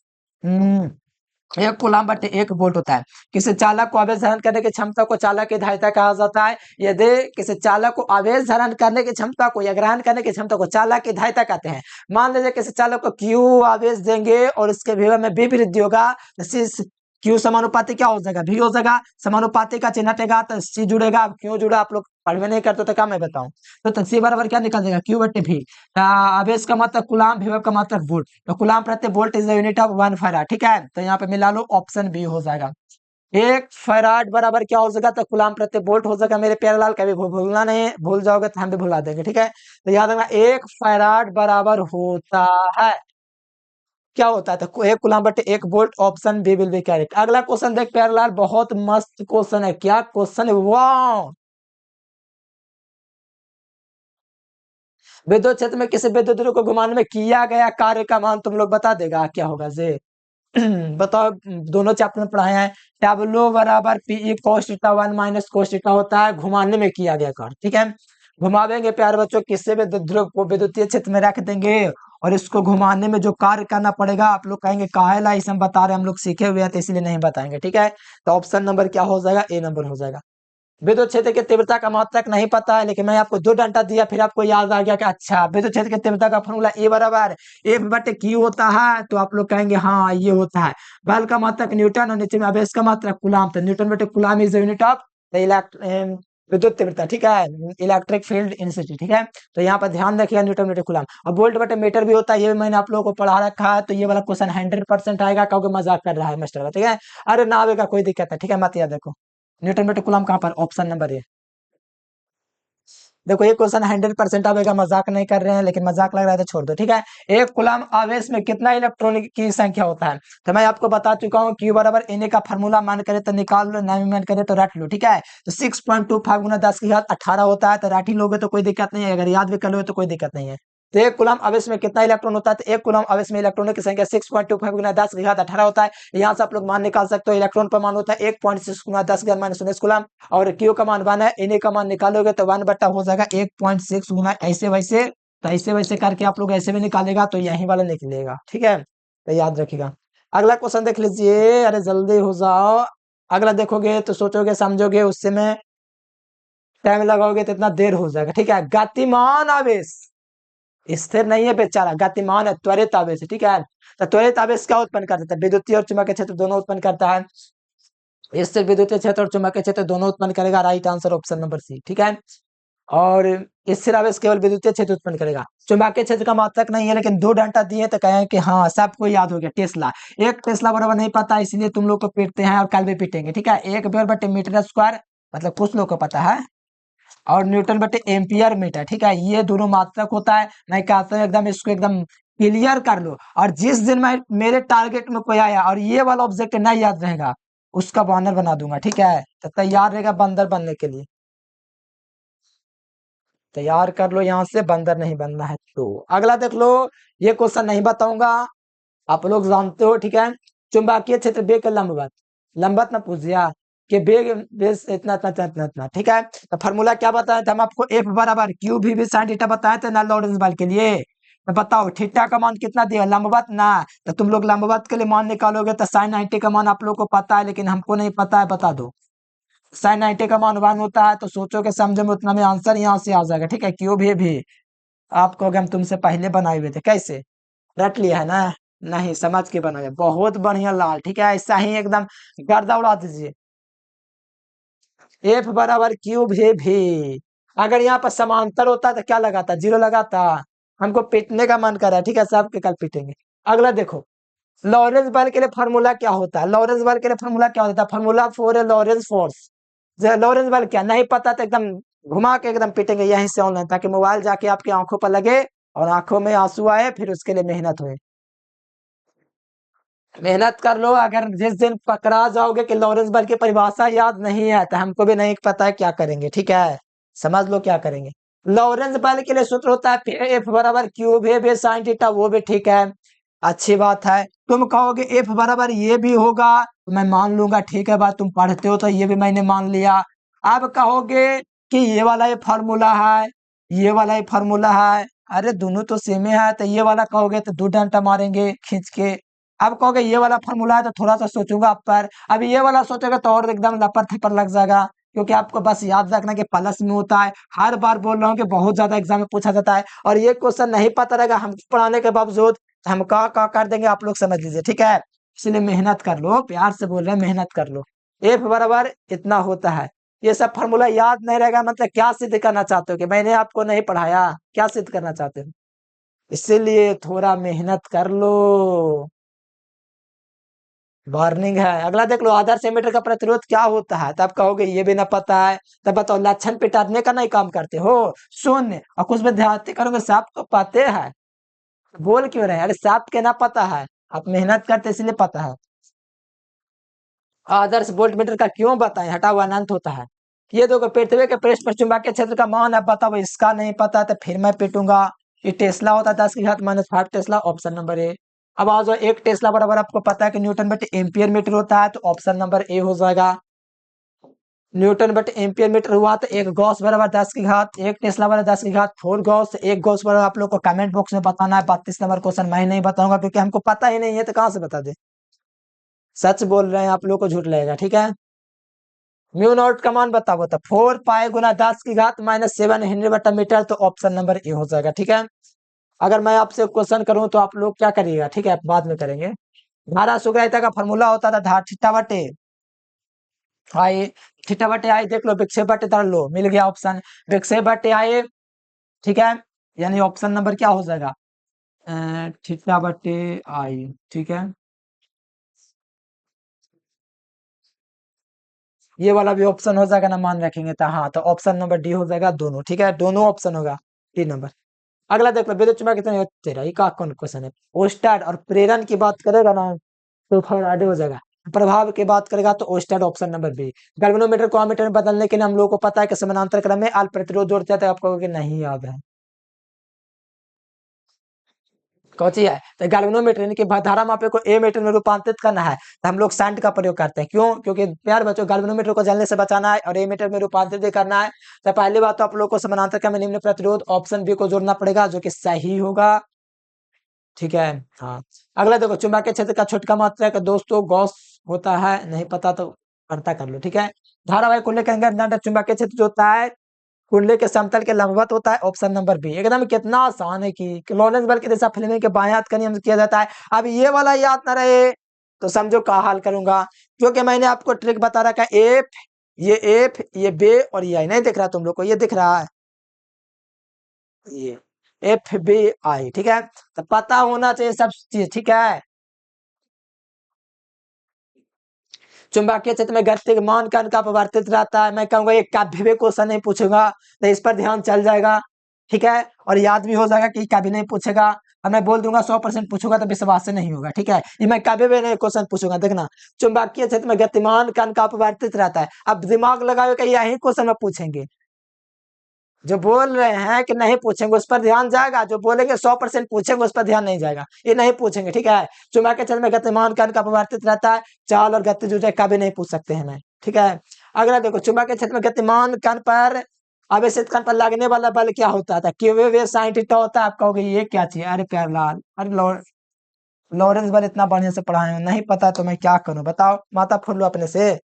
1 कूलम बटे 1 वोल्ट होता है। किसी चालक को आवेश धारण करने की क्षमता को चालक की धारिता कहा जाता है। यदि किसी चालक को आवेश धारण करने की क्षमता को या ग्रहण करने की क्षमता को चालक की धारिता कहते हैं। मान लीजिए किसी चालक को Q आवेश देंगे और इसके विभव में B वृद्धि होगा, Q समानुपाती क्या हो जाएगा? V हो जाएगा। समानुपाती का चिन्ह हटेगा तो C जुड़ेगा। क्यों जुड़ा? आप लोग पढ़वे नहीं करते तो क्या मैं बताऊं? तो C बराबर क्या निकल जाएगा? Q/V। आवेश का मात्रक कूलाम, विभव का मात्रक वोल्ट, तो कूलाम प्रति volt is the unit of 1 farad, ठीक है। तो यहाँ पे मिला लो, ऑप्शन बी हो जाएगा। एक फैराड बराबर क्या हो जाएगा, तो कूलाम प्रति वोल्ट हो जाएगा मेरे प्यारे लाल। कभी भूलना नहीं, भूल जाओगे तो हम भी भुला देंगे, ठीक है। तो याद रखना एक फैराड बराबर होता है, क्या होता है, तो एक कूलाम बटे एक volt, option B will be correct. अगला क्वेश्चन देख प्यारे लाल, बहुत मस्त क्वेश्चन है। क्या क्वेश्चन है, वाह। विद्युत क्षेत्र में किसी विद्युत ध्रुव को घुमाने में किया गया कार्य का मान तुम लोग बता देगा, क्या होगा जे। बताओ, दोनों चैप्टर में पढ़ाए हैं। टैब्लो बराबर PE cos theta 1 minus cos theta होता है घुमाने में किया गया कार्य, ठीक है। घुमावेंगे प्यारे बच्चों, किससे भी ध्रुव को विद्युतीय क्षेत्र में रख देंगे और इसको घुमाने में जो कार्य करना पड़ेगा, आप लोग कहेंगे काहेला इसे हम बता रहे हैं, हम लोग सीखे हुए हैं तो इसलिए नहीं बताएंगे, ठीक है। तो ऑप्शन नंबर क्या हो जाएगा, ए नंबर हो जाएगा। विद्युत क्षेत्र की तीव्रता का मात्रक नहीं पता है, लेकिन मैं आपको दो डंडा दिया, फिर आपको याद आ गया कि अच्छा विद्युत क्षेत्र की तीव्रता का फॉर्मूला ए बराबर एफ बटे क्यू होता है, तो आप लोग कहेंगे हाँ ये होता है। बल का मात्रक न्यूटन और नीचे में आवेश का मात्रक कूलाम, तो न्यूटन बटे कूलाम इज यूनिट ऑफ विद्युत तीव्रता, ठीक है, इलेक्ट्रिक फील्ड इंटेंसिटी, ठीक है। तो यहाँ पर ध्यान रखिएगा न्यूटन बटे कूलाम। और वोल्ट बटे मीटर भी होता है, ये भी मैंने आप लोगों को पढ़ा रखा है, तो ये वाला क्वेश्चन 100% आएगा, क्योंकि मजाक कर रहा है मास्टर, ठीक है। अरे ना आएगा कोई दिक्कत है, ठीक है, मत याद देखो। न्यूटन बटे कूलाम कहाँ पर, ऑप्शन नंबर ए। देखो ये क्वेश्चन 100% आएगा, मजाक नहीं कर रहे हैं, लेकिन मजाक लग रहा है तो छोड़ दो, ठीक है। एक कूलम आवेश में कितना इलेक्ट्रॉन की संख्या होता है, तो मैं आपको बता चुका हूँ, क्यू बराबर एन का फॉर्मूला मान करे तो निकाल लो, नहीं मान करे तो रट लो, ठीक है। तो 6.25 गुना 10 की घात 18 होता है, तो रट ही लोगे तो कोई दिक्कत नहीं है, अगर याद भी कर लोगे तो कोई दिक्कत नहीं है। तो एक कूलम आवेश में कितना इलेक्ट्रॉन होता है, तो एक कूलम आवेश में इलेक्ट्रॉनों की संख्या 6.25 गुना 10 की घात 18 होता है। यहाँ से आप लोग मान निकाल सकते हो, इलेक्ट्रॉन पर मान होता है 1.6 गुना 10 की घात -19 कूलम, और क्यू का मान 1 है, एन का मान निकालोगे तो 1 बट्टा हो जाएगा 1.6 गुना ऐसे वैसे, तो ऐसे वैसे करके आप लोग ऐसे भी निकालेगा तो यही वाला निकलेगा, ठीक है। तो याद रखिएगा। अगला क्वेश्चन देख लीजिए, अरे जल्दी हो जाओ। अगला देखोगे तो सोचोगे समझोगे, उससे में टाइम लगाओगे तो इतना देर हो जाएगा, ठीक है। गतिमान आवेश स्थिर नहीं है बेचारा, गतिमान है, त्वरित आवेश है, ठीक है। तो त्वरित आवेश क्या उत्पन्न करता है, विद्युतीय और चुंबकीय क्षेत्र दोनों उत्पन्न करता है। इससे विद्युतीय क्षेत्र और चुंबकीय क्षेत्र दोनों उत्पन्न करेगा, right answer option number C, ठीक है। और स्थिर आवेश केवल विद्युतीय क्षेत्र उत्पन्न करेगा, चुंबकीय क्षेत्र का मात्रक नहीं है, लेकिन दो डाटा दिए तो कहें कि हाँ सबको याद हो गया, टेस्ला। एक टेस्ला बराबर नहीं पता, इसलिए तुम लोग को पीटते हैं और कल भी पीटेंगे, ठीक है। एक वेबर बटे मीटर स्क्वायर, मतलब कुछ लोग को पता है, और न्यूटन बटे एम्पियर मीटर, ठीक है। ये दोनों मात्रक होता है, मैं कहता हूँ एकदम इसको एकदम क्लियर कर लो। और जिस दिन मैं मेरे टारगेट में कोई आया और ये वाला ऑब्जेक्ट नहीं याद रहेगा, उसका बॉनर बना दूंगा, ठीक है। तो तैयार रहेगा बंदर बनने के लिए, तैयार कर लो, यहाँ से बंदर नहीं बनना है। तो अगला देख लो, ये क्वेश्चन नहीं बताऊंगा, आप लोग जानते हो, ठीक है। चुंबकीय क्षेत्र बेग के लंबवत, लंबवत ना पूछ दिया कि बेग बेस इतना इतना इतना इतना इतना, ठीक है। तो फार्मूला क्या बताया था हम आपको, एफ बराबर क्यू भी साइन थीटा बताया था ना लॉरेंस बल के लिए। तो बताओ थीटा का मान कितना दिया, लंबवत ना। तो तुम लोग लंबवत के लिए मान निकालोगे तो साइन 90 का मान आप लोग को पता है, लेकिन हमको नहीं पता है, बता दो। साइन 90 का मान 1 होता है, तो सोचो कि समझो में उतना में आंसर यहाँ से आ जाएगा, ठीक है। क्यू भी आपको अगर हम तुमसे पहले बनाए हुए थे, कैसे रट लिया है ना, नहीं समझ के बनाया, बहुत बढ़िया लाल, ठीक है। ऐसा ही एकदम गर्दा उड़ा दीजिए। एफ बराबर क्यूब भी, अगर यहाँ पर समांतर होता तो क्या लगाता, जीरो लगाता। हमको पीटने का मन कर रहा है, ठीक है, सबके कल पीटेंगे। अगला देखो, लॉरेंस बल के लिए फार्मूला क्या होता है, लॉरेंस बल के लिए फार्मूला क्या होता है, formula for Lawrence force. Lawrence बल क्या नहीं पता तो एकदम घुमा के एकदम पीटेंगे यहीं से ऑनलाइन, ताकि मोबाइल जाके आपकी आंखों पर लगे और आंखों में आंसू आए, फिर उसके लिए मेहनत हुए। मेहनत कर लो, अगर जिस दिन पकड़ा जाओगे कि लॉरेंस बल की परिभाषा याद नहीं है तो हमको भी नहीं पता है क्या करेंगे, ठीक है। समझ लो क्या करेंगे। लॉरेंस बल के लिए सूत्र होता है एफ बराबर क्यू भी साइन थीटा, वो भी ठीक है, अच्छी बात है। तुम कहोगे एफ बराबर ये भी होगा, तो मैं मान लूंगा, ठीक है बात, तुम पढ़ते हो तो ये भी मैंने मान लिया। अब कहोगे कि ये वाला ये फॉर्मूला है, ये वाला ये फॉर्मूला है, अरे दोनों तो सेम है, तो ये वाला कहोगे तो दो डंडा मारेंगे खींच के। अब कहोगे ये वाला फॉर्मूला है, तो थोड़ा सा सोचूंगा आप पर। अब ये वाला सोचोगे तो और एकदम लपर थपर लग जाएगा, क्योंकि आपको बस याद रखना कि प्लस में होता है। हर बार बोल रहा हूँ कि बहुत ज्यादा एग्जाम में पूछा जाता है, और ये क्वेश्चन नहीं पता रहेगा हमको पढ़ाने के बावजूद, हम का कर देंगे आप लोग समझ लीजिए, ठीक है। इसलिए मेहनत कर लो, प्यार से बोल रहे हैं, मेहनत कर लो। एफ बराबर इतना होता है, ये सब फॉर्मूला याद नहीं रहेगा, मतलब क्या सिद्ध करना चाहते हो कि मैंने आपको नहीं पढ़ाया, क्या सिद्ध करना चाहते हो। इसीलिए थोड़ा मेहनत कर लो। वार्निंग है। अगला देख लो, आदर्श एमीटर का प्रतिरोध क्या होता है, तब कहोगे ये भी ना पता है। तब बताओ, लक्षण पिटारने का नहीं काम करते हो, शून्य। और कुछ विद्यार्थी करोगे साहब को पते हैं, बोल क्यों रहे हैं, अरे साहब के ना पता है, आप मेहनत करते इसलिए पता है। आदर्श वोल्ट मीटर का क्यों बताएं, हटा हुआ अनंत होता है। ये देखो, पृथ्वी के पृष्ठ पर चुंबकीय क्षेत्र का मान है, बताओ इसका नहीं पता तो फिर मैं पिटूंगा। ये टेस्ला होता है 10 की घात -5 टेस्ला, ऑप्शन नंबर ए। अब आ जाओ, एक टेस्ला बराबर आपको पता है कि न्यूटन बटे एम्पियर मीटर होता है, तो ऑप्शन नंबर ए हो जाएगा। न्यूटन बटे एम्पियर मीटर हुआ तो एक गॉस बराबर 10 की घात, एक टेस्ला बराबर 10 की घात 4 गॉस, एक गॉस बराबर आप लोग को कमेंट बॉक्स में बताना है। 32 नंबर क्वेश्चन मैं नहीं बताऊंगा क्योंकि हमको पता ही नहीं है, तो कहाँ से बता दे। सच बोल रहे हैं आप लोग को झूठ लगेगा, ठीक है। म्यू नॉट का मान बताओ, तो 4 पाई गुना 10 की घात -7 हेनरी बटा मीटर, तो ऑप्शन नंबर ए हो जाएगा, ठीक है। अगर मैं आपसे क्वेश्चन करूं तो आप लोग क्या करिएगा, ठीक है, बाद में करेंगे। धारा सुग्राहिता का फॉर्मूला होता था धार थीटा बटे आई, थीटा बटे आई देख लो, विक्षेप बटे धर लो, मिल गया ऑप्शन, विक्षेप बटे आई, ठीक है। यानी ऑप्शन नंबर क्या हो जाएगा, थीटा बटे आई, ठीक है। ये वाला भी ऑप्शन हो जाएगा ना, मान रखेंगे तो हाँ, तो ऑप्शन नंबर डी हो जाएगा, दोनों, ठीक है, दोनों ऑप्शन होगा, 3 नंबर। अगला देख लो, विद्युत चुम्बक कितने तेरा, ये का कौन क्वेश्चन है। ओस्टाड और प्रेरण की बात करेगा ना तो थोड़ा आगे हो जाएगा। प्रभाव की बात करेगा तो ओस्टाड, ऑप्शन नंबर बी। गैल्वेनोमीटर को अमीटर में बदलने के लिए हम लोगों को पता है कि समानांतर क्रम में अल्प प्रतिरोध जोड़ते हैं, तो आप कहोगे नहीं याद है। कौची है, तो गैल्वेनोमीटर यानी कि धारा मापे को ए मीटर में रूपांतरित करना है, तो हम लोग शंट का प्रयोग करते हैं। क्यों, क्योंकि प्यार बच्चों, गैल्वेनोमीटर को जलने से बचाना है और ए मीटर में रूपांतरित भी करना है। तो पहली बात तो आप लोग को समानांतर क्रम में निम्न प्रतिरोध ऑप्शन बी को जोड़ना पड़ेगा, जो कि सही होगा, ठीक है। हाँ, अगला देखो, चुंबकीय क्षेत्र का छोटका मात्रक दोस्तों गॉस होता है, नहीं पता तो पता कर लो, ठीक है। धारावाहिक कुंडली के अंदर चुंबकीय क्षेत्र जो होता है कुंडली के समतल के लंबवत होता है, ऑप्शन नंबर बी। एकदम कितना आसान है कि लॉरेंस बल की दिशा फ्लेमिंग के बाएं हाथ का नियम से किया जाता है। अब ये वाला याद ना रहे तो समझो का हाल करूंगा, क्योंकि मैंने आपको ट्रिक बता रखा है। एफ, ये बे और ये आई, नहीं दिख रहा तुम लोग को, ये दिख रहा है, ये FBI, ठीक है। तो पता होना चाहिए सब चीज, ठीक है। चुंबकीय क्षेत्र में गतिमान कण का अपवर्तित रहता है, मैं कहूंगा ये कभी भी क्वेश्चन नहीं पूछूंगा, तो इस पर ध्यान चल जाएगा, ठीक है। और याद भी हो जाएगा कि कभी नहीं पूछेगा। और मैं बोल दूंगा 100% पूछूंगा तो विश्वास से नहीं होगा, ठीक है। ये मैं कभी भी नहीं क्वेश्चन पूछूंगा, देखना। चुंबकीय क्षेत्र में गतिमान कण का अपवर्तित रहता है, अब दिमाग लगाओ कि यही क्वेश्चन में पूछेंगे। जो बोल रहे हैं कि नहीं पूछेंगे उस पर ध्यान जाएगा, जो बोलेंगे 100% पूछेंगे उस पर ध्यान नहीं जाएगा, ये नहीं पूछेंगे, ठीक है। चुंबकीय क्षेत्र में गतिमान कण का अपवर्तित रहता है, चाल और गति जुटे कभी नहीं पूछ सकते हैं, मैं, ठीक है। अगला देखो, चुंबकीय क्षेत्र में गतिमान कण पर आवेशित कण पर लगने वाला बल क्या होता था, क्यू वे साइन थीटा होता है। आप कहोगे ये क्या चीज, अरे प्यारलाल, अरे लॉरेंस बल इतना बढ़िया से पढ़ाए हो, नहीं पता तो मैं क्या करूं, बताओ, माता फूल लो अपने से।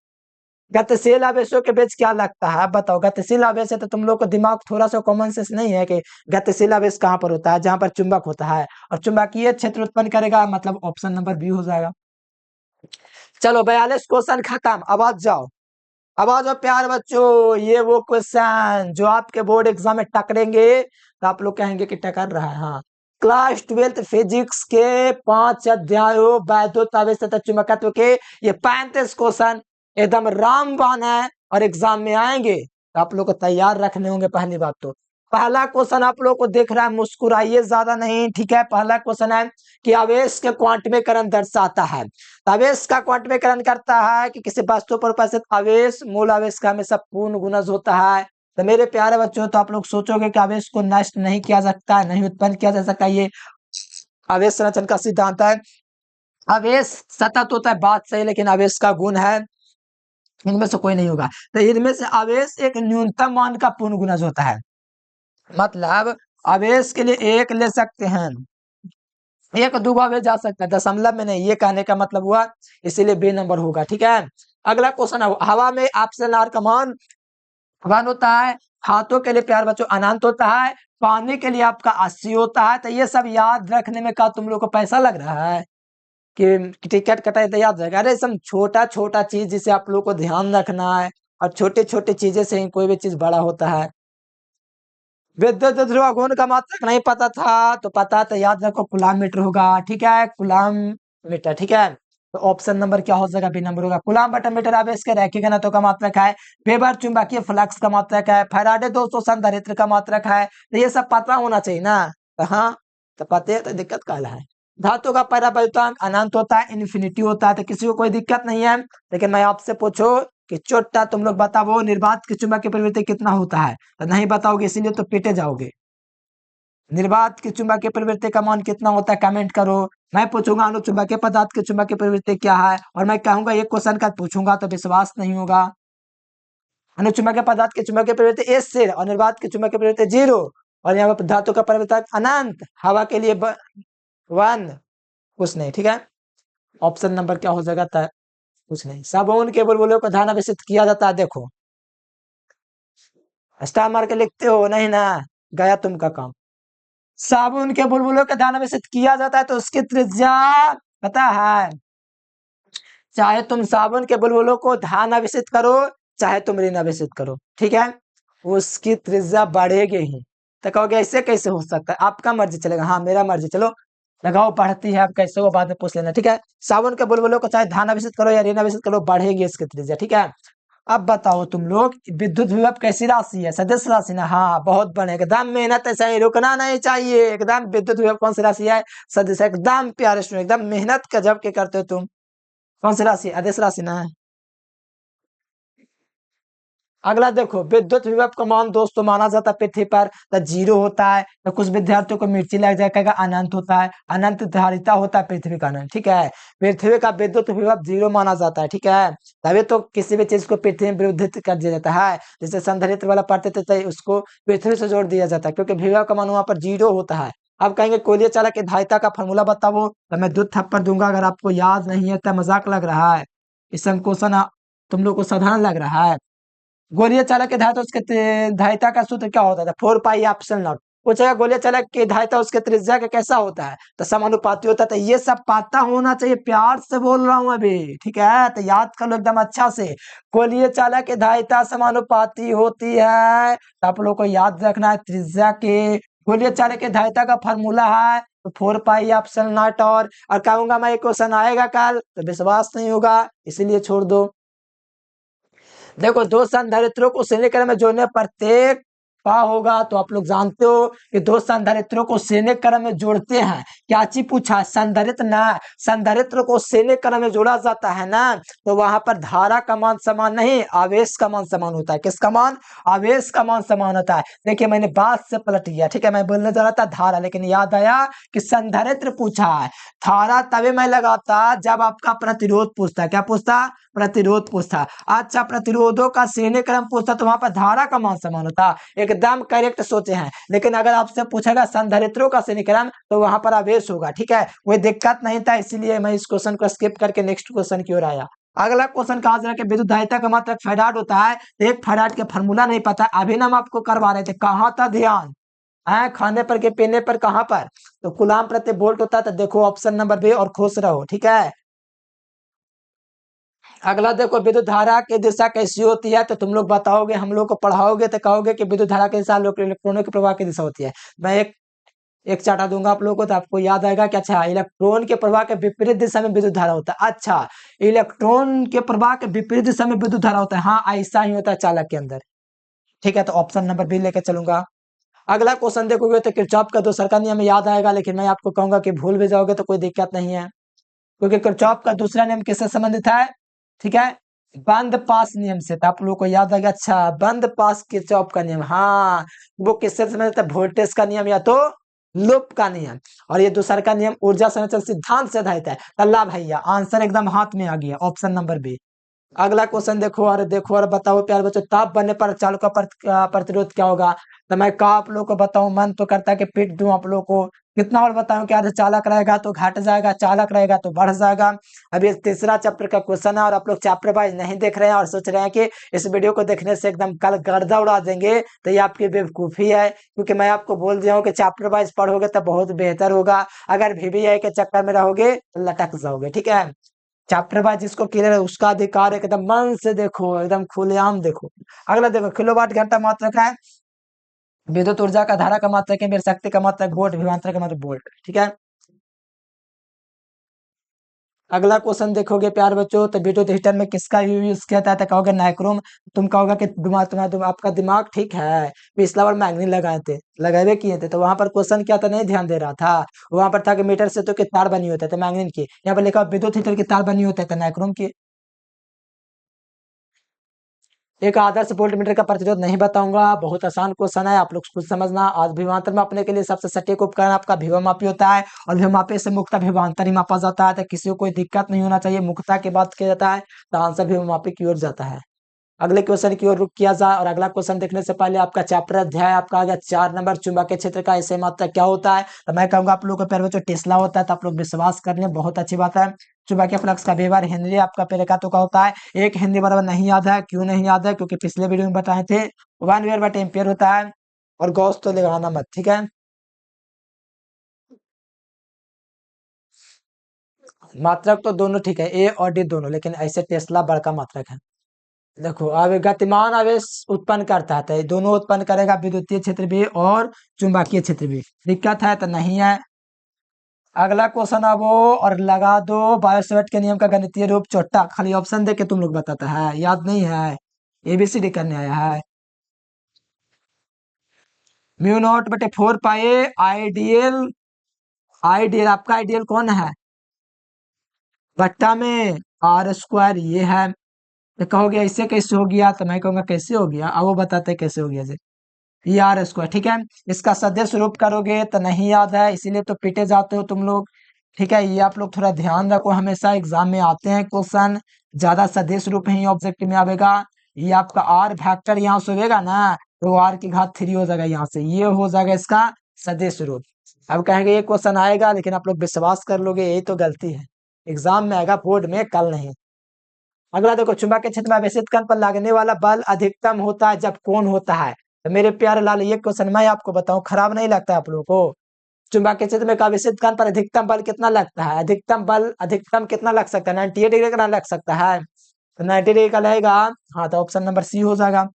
गतिशील आवेशों के बीच क्या लगता है, आप बताओ। गतिशील आवेश है तो तुम लोग को दिमाग थोड़ा सा कॉमन सेंस नहीं है कि गतिशील आवेश कहाँ पर होता है, जहां पर चुंबक होता है और चुंबकीय क्षेत्र उत्पन्न करेगा, मतलब ऑप्शन नंबर बी हो जाएगा। चलो 42 क्वेश्चन खत्म, अब आ जाओ, अब आ जाओ प्यार बच्चों, ये वो क्वेश्चन जो आपके बोर्ड एग्जाम में टकरेंगे, तो आप लोग कहेंगे कि टकर रहा है। हाँ, क्लास 12 फिजिक्स के 5 अध्यायों वैद्युत आवेश तथा चुंबकत्व के ये 35 क्वेश्चन एकदम रामबाण है और एग्जाम में आएंगे, तो आप लोग को तैयार रखने होंगे। पहली बात तो पहला क्वेश्चन आप लोग को देख रहा है, मुस्कुराइए ज्यादा नहीं, ठीक है। पहला क्वेश्चन है कि आवेश के क्वांटमीकरण दर्शाता है। आवेश का क्वांटमीकरण करता है कि किसी वस्तु पर उपस्थित आवेश मूल आवेश का हमेशा पूर्ण गुणज होता है। तो मेरे प्यारे बच्चों, तो आप लोग सोचोगे कि आवेश को नष्ट नहीं किया जा सकता, नहीं उत्पन्न किया जा सकता, ये आवेश संरचना का सिद्धांत है। आवेश सतत होता है, बात सही, लेकिन आवेश का गुण है इनमें से कोई नहीं होगा। तो इनमें से आवेश एक न्यूनतम मान का पूर्ण गुणज होता है, मतलब आवेश के लिए एक ले सकते हैं, एक दुबा में जा सकता है, दशमलव में नहीं, ये कहने का मतलब हुआ, इसीलिए बी नंबर होगा, ठीक है। अगला क्वेश्चन है, हवा में ऑप्शन आर का मान 1 होता है, हाथों के लिए प्यार बच्चों अनंत होता है, पानी के लिए आपका 80 होता है। तो ये सब याद रखने में का तुम लोग को पैसा लग रहा है कि टिकट कटाए तो याद रहेगा, अरे सब छोटा छोटा चीज जिसे आप लोग को ध्यान रखना है, और छोटे छोटे चीजें से ही कोई भी चीज बड़ा होता है। विद्युत ध्रुव गुण का मात्रक नहीं पता था, तो पता तो याद रखो कूलम मीटर होगा, ठीक है, कूलम मीटर, ठीक है। तो ऑप्शन नंबर क्या हो जाएगा? बी नंबर होगा। कूलाम बटन मीटर आवेश के रैखिक घनत्व का मात्रक है। वेबर चुंबकीय फ्लक्स का मात्रक है। फैराडे 200 संधारित्र का मात्रक है। तो ये सब पता होना चाहिए ना। तो हाँ, तो पते है तो दिक्कत काला है। धातु का परावैद्युतांक अनंत होता है, इन्फिनिटी होता है, तो किसी को कोई दिक्कत नहीं है। लेकिन मैं आपसे पूछो कि चोट्टा तुम लोग बताओ निर्वात की चुंबकीय प्रवृत्ति कितना होता है? तो नहीं बताओगे, इसीलिए तो पीटे जाओगे। निर्वात की चुंबकीय प्रवृत्ति का मान कितना होता है? कमेंट करो। मैं पूछूंगा अनुचुंबकीय पदार्थ की चुंबकीय प्रवृत्ति क्या है, और मैं कहूंगा एक क्वेश्चन का पूछूंगा तो विश्वास नहीं होगा। अनुचुंबकीय पदार्थ की चुंबकीय प्रवृत्ति एस से, और निर्वात की चुंबकीय प्रवृत्ति 0, और यहाँ पर धातु का परिवर्तक अनंत, हवा के लिए 1, कुछ नहीं। ठीक है, ऑप्शन नंबर क्या हो जाएगा? कुछ नहीं। साबुन के बुलबुलों को ध्यानाकर्षित किया जाता है। देखो स्टार मार के लिखते हो नहीं ना, गया तुमका काम। साबुन के बुलबुलों का ध्यानाकर्षित किया जाता है तो उसकी त्रिज्या पता है? चाहे तुम साबुन के बुलबुलों को ध्यान आवेशित करो, चाहे तुम ऋण आवेशित करो, ठीक है, उसकी त्रिज्या बढ़ेगी ही। तो कहोगे ऐसे कैसे हो सकता है? आपका मर्जी चलेगा। हाँ, मेरा मर्जी। चलो लगाओ, बढ़ती है। आप कैसे वो बाद में पूछ लेना। ठीक है, साबुन के बुलबुलों को चाहे ध्यान आवेशित करो या ऋण आवेशित करो, बढ़ेगी इसकी त्रिज्या। ठीक है, अब बताओ तुम लोग, विद्युत विभव कैसी राशि है? सदिश राशि ना। हाँ, बहुत बढ़िया, एकदम मेहनत है, सही, रुकना नहीं चाहिए एकदम। विद्युत विभव कौन सी राशि है? सदिश। एकदम प्यारे स्टूडेंट, एकदम मेहनत का जब के करते हो तुम। कौन सी राशि? आदेश राशि ना है। अगला देखो, विद्युत विभव का मान दोस्तों माना जाता है पृथ्वी पर तो 0 होता है। तो कुछ विद्यार्थियों को मिर्ची लग जाएगा, अनंत होता है। अनंत धारिता होता है पृथ्वी का अनंत। ठीक है, पृथ्वी का विद्युत विभव 0 माना जाता है। ठीक है, तभी तो किसी भी चीज को पृथ्वी में विरुद्धित कर दिया जाता है। जैसे संधारित्र वाला पढ़ते थे तो उसको पृथ्वी से जोड़ दिया जाता है, क्योंकि विभव का मान वहां पर 0 होता है। अब कहेंगे कोलीय चालक की धारिता का फॉर्मूला बताओ, तो मैं 2 थप्पड़ दूंगा अगर आपको याद नहीं है तो। मजाक लग रहा है, इस संकोचन तुम लोग को साधारण लग रहा है। गोलीय चालक के धारिता उसके धारिता का सूत्र क्या होता था? 4 पाई एप्सिलॉन नॉट। पूछेगा गोलीय चालक की धारिता उसके त्रिज्या का कैसा होता है? तो समानुपाती होता है। तो ये सब पता होना चाहिए, प्यार से बोल रहा हूं अभी। ठीक है, तो याद कर लो एकदम अच्छा से। गोलीय चालक की धारिता समानुपाती होती है, तो आप लोग को याद रखना है त्रिज्या के। गोलीय चालक की धारिता का फॉर्मूला है तो 4 पाई एप्सिलॉन नॉट। और कहूंगा मैं क्वेश्चन आएगा कल तो विश्वास नहीं होगा, इसीलिए छोड़ दो। देखो, दो संधारित्रों को श्रेणी क्रम में जोड़ने पर प्रत्येक पा होगा, तो आप लोग जानते हो कि दो संधारित्रों को श्रेणी क्रम में जोड़ते हैं। क्या चीज पूछा? संधारित्र ना। संधारित्र को श्रेणी क्रम में जोड़ा जाता है ना, तो वहां पर धारा का मान समान नहीं, आवेश का मान समान होता है। किसका मान? आवेश का मान समान होता है। देखिए मैंने बात से पलट गया। ठीक है, मैं बोलने जा रहा था धारा, लेकिन याद आया कि संधारित्र पूछा है। धारा तभी मैं लगाता जब आपका प्रतिरोध पूछता। क्या पूछता? प्रतिरोध पूछता। अच्छा, प्रतिरोधों का श्रेणी क्रम पूछता तो वहां पर धारा का मान समान होता। एकदम करेक्ट सोचे हैं। लेकिन अगर आपसे पूछेगा संधारित्रों का श्रेणी क्रम तो वहां पर आवेश होगा। ठीक है, कोई दिक्कत नहीं था, इसीलिए मैं इस क्वेश्चन को स्किप करके नेक्स्ट क्वेश्चन की ओर आया। अगला क्वेश्चन कहा जा रहा है कि विद्युत धारिता का मात्रक फैराड होता है। तो एक फैराड के फॉर्मूला नहीं पता, अभी ना हम आपको करवा रहे थे। कहाँ था ध्यान? है खाने पर के पीने पर? कहाँ पर? तो कूलाम प्रति वोल्ट होता है। तो देखो ऑप्शन नंबर बी और खुश रहो। ठीक है, अगला देखो, विद्युत धारा की दिशा कैसी होती है? तो तुम लोग बताओगे, हम लोग को पढ़ाओगे तो कहोगे कि विद्युत धारा की दिशा इलेक्ट्रॉनों के प्रवाह की दिशा होती है। मैं एक चाटा दूंगा आप लोगों को तो आपको याद आएगा कि अच्छा, इलेक्ट्रॉन के प्रवाह के विपरीत दिशा में विद्युत धारा होता है। अच्छा, इलेक्ट्रॉन के प्रवाह के विपरीत दिशा में विद्युत धारा होता है। हाँ, ऐसा ही होता है चालक के अंदर। ठीक है, तो ऑप्शन नंबर बी लेके चलूंगा। अगला क्वेश्चन देखोगे तो किरचॉफ का दूसरा का नियम याद आएगा, लेकिन मैं आपको कहूंगा कि भूल भी जाओगे तो कोई दिक्कत नहीं है, क्योंकि किरचॉफ का दूसरा नियम किससे संबंधित है? ठीक है, बंद पास नियम से। तो आप लोग को याद आएगा। अच्छा, बंद पास किरचॉफ का नियम, हाँ, वो किससे संबंधित है? वोल्टेज का नियम या तो लूप का नियम। और ये दूसरा का नियम ऊर्जा संरक्षण सिद्धांत से आधारित है। अल्लाह भैया, आंसर एकदम हाथ में आ गया, ऑप्शन नंबर बी। अगला क्वेश्चन देखो और बताओ प्यार बच्चों, ताप बनने पर चालक का प्रतिरोध क्या होगा? तो मैं का आप लोग को बताऊं, मन तो करता है कि पीट दूं आप लोग को। कितना और बताऊं? क्या चालक रहेगा तो घट जाएगा, चालक रहेगा तो बढ़ जाएगा। अभी तीसरा चैप्टर का क्वेश्चन है और आप लोग चैप्टर वाइज नहीं देख रहे हैं और सोच रहे हैं कि इस वीडियो को देखने से एकदम कल गर्दा उड़ा देंगे, तो ये आपकी बेवकूफी है। क्योंकि मैं आपको बोल दिया हूँ कि चैप्टर वाइज पढ़ोगे तो बहुत बेहतर होगा। अगर VVI के चक्कर में रहोगे तो लटक जाओगे। ठीक है, चैप्टर वाइज जिसको क्लियर है उसका अधिकार है, एकदम मन से देखो, एकदम खुलेआम देखो। अगला देखो, किलोवाट घंटा मात्रक है। विद्युत ऊर्जा का धारा का मात्रक है, शक्ति का मात्रक वोल्ट, विभवांतर का मात्रक वोल्ट। ठीक है, अगला क्वेश्चन देखोगे प्यार बच्चों, तो ब्यूटेट हीटर में किसका यूज किया जाता है? तो कहोगे नाइक्रोम। तुम कहोगे कि आपका दिमाग ठीक है, पिछला बार मैग्नीन लगाए थे, लगाए किए थे, तो वहां पर क्वेश्चन क्या था, नहीं ध्यान दे रहा था। वहां पर था कि मीटर से तो के तार बनी होते थे मैग्नीन की, यहाँ पर लिखा विद्युत हीटर की तार बनी होते थे नाइक्रोम की। एक आदर्श वोल्ट मीटर का प्रतिरोध नहीं बताऊंगा, बहुत आसान क्वेश्चन है, आप लोग खुद समझना। आज विभवांतर मापने के लिए सबसे सटीक उपकरण आपका विभवमापी होता है, और विभवमापी से मुक्ता विभवांतर ही मापा जाता है, तो किसी को कोई दिक्कत नहीं होना चाहिए। मुक्ता की बात किया जाता है तो आंसर विभवमापी की ओर जाता है। अगले क्वेश्चन की ओर रुक किया जाए, और अगला क्वेश्चन देखने से पहले आपका चैप्टर अध्याय आपका आ गया 4 नंबर, चुंबकीय क्षेत्र का ऐसे मात्रा क्या होता है? तो मैं कहूंगा आप लोगों को पहले बच्चों टेस्ला होता है, तो आप लोग विश्वास कर लें, बहुत अच्छी बात है। चुंबकीय फ्लक्स का व्यवहार हेनरी आपका पहले का तो का होता है, 1 हेनरी बराबर नहीं याद है, क्यों नहीं याद है? क्योंकि पिछले वीडियो में बताए थे 1/10 होता है, और गॉस तो लगाना मत, ठीक है। मात्रक तो दोनों ठीक है, ए और डी दोनों, लेकिन ऐसे टेस्ला बड़का मात्रक है। देखो अब गतिमान आवेश उत्पन्न करता है, तो ये दोनों उत्पन्न करेगा, विद्युतीय क्षेत्र भी और चुंबकीय क्षेत्र भी। दिक्कत है तो नहीं है। अगला क्वेश्चन अब वो, और लगा दो बायोसेवर्ट के नियम का गणितीय रूप चोट्टा, खाली ऑप्शन दे के तुम लोग बताता है, याद नहीं है? एबीसीडी करने आया है। म्यू 0/4 पाई आइडियल, आइडियल आपका आइडियल कौन है? बट्टा में R² ये है। तो कहोगे ऐसे कैसे हो गया? तो मैं कहूंगा कैसे हो गया, अब वो बताते कैसे हो गया जी। ये R², ठीक है। इसका सदिश रूप करोगे तो नहीं याद है, इसीलिए तो पीटे जाते हो तुम लोग, ठीक है। ये आप लोग थोड़ा ध्यान रखो, हमेशा एग्जाम में आते हैं क्वेश्चन, ज्यादा सदिश रूप ही ऑब्जेक्टिव में आवेगा। ये आपका R फैक्टर यहाँ से होगा ना, तो R⁻³ हो जाएगा, यहाँ से ये हो जाएगा इसका सदिश रूप। अब कहेंगे ये क्वेश्चन आएगा, लेकिन आप लोग विश्वास कर लोगे, यही तो गलती है। एग्जाम में आएगा, बोर्ड में, कल नहीं। अगला देखो, चुंबकीय क्षेत्र में आवेशित कण पर लगने वाला बल अधिकतम होता है जब कौन होता है? तो मेरे प्यारे लाल, ये क्वेश्चन मैं आपको बताऊं, खराब नहीं लगता है आप लोगों को? चुंबकीय क्षेत्र में आवेशित कण पर अधिकतम बल कितना लगता है? अधिकतम बल, अधिकतम कितना लग सकता है? 98 डिग्री का लग सकता है, तो 90 डिग्री का लगेगा। हाँ, तो ऑप्शन नंबर सी हो जाएगा।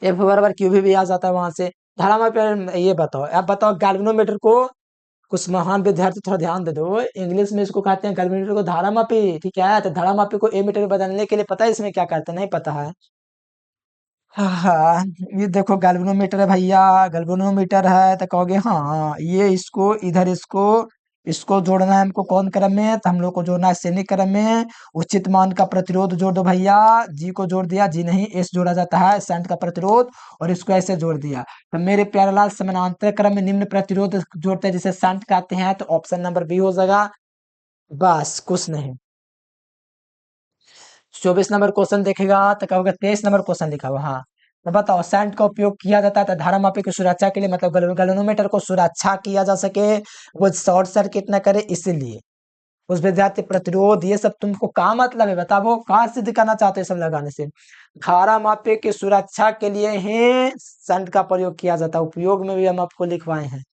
एफ बराबर क्यू भी आ जाता है वहां से। धारा में ये बताओ, अब बताओ गैल्वेनोमीटर को, कुछ महान विद्यार्थी थोड़ा ध्यान दे दो, इंग्लिश में इसको कहते हैं गैल्वेनोमीटर को धारा मापी, ठीक है। तो धारा मापी को ए मीटर में बदलने के लिए पता है इसमें क्या करते हैं? नहीं पता है? हाँ हाँ, ये देखो गैल्वेनोमीटर है भैया, गैल्वेनोमीटर है, तो कहोगे हाँ ये इसको इधर, इसको इसको जोड़ना है हमको कौन क्रम में? तो हम लोग को जोड़ना है श्रेणी क्रम में। उचित मान का प्रतिरोध जोड़ दो भैया, जी को जोड़ दिया, जी नहीं एस जोड़ा जाता है, शंट का प्रतिरोध, और इसको ऐसे जोड़ दिया। तो मेरे प्यारे लाल, समानांतर क्रम में निम्न प्रतिरोध जोड़ते हैं जिसे शंट कहते हैं, तो ऑप्शन नंबर बी हो जाएगा। बस कुछ नहीं। 24 नंबर क्वेश्चन देखेगा तो कहोगे 23 नंबर क्वेश्चन लिखा हुआ, हाँ। तो बताओ, सैंड का उपयोग किया जाता है तो धारा मापी की सुरक्षा के लिए, मतलब गैल्वेनोमीटर को सुरक्षा किया जा सके, वो शॉर्ट सर्किट न करे, इसीलिए। उस विद्यार्थी प्रतिरोध, ये सब तुमको क्या मतलब है बताओ, कहाँ सिद्ध करना चाहते हो सब लगाने से? धारा मापी की सुरक्षा के लिए ही संट का प्रयोग किया जाता है, उपयोग में भी हम आपको लिखवाए हैं।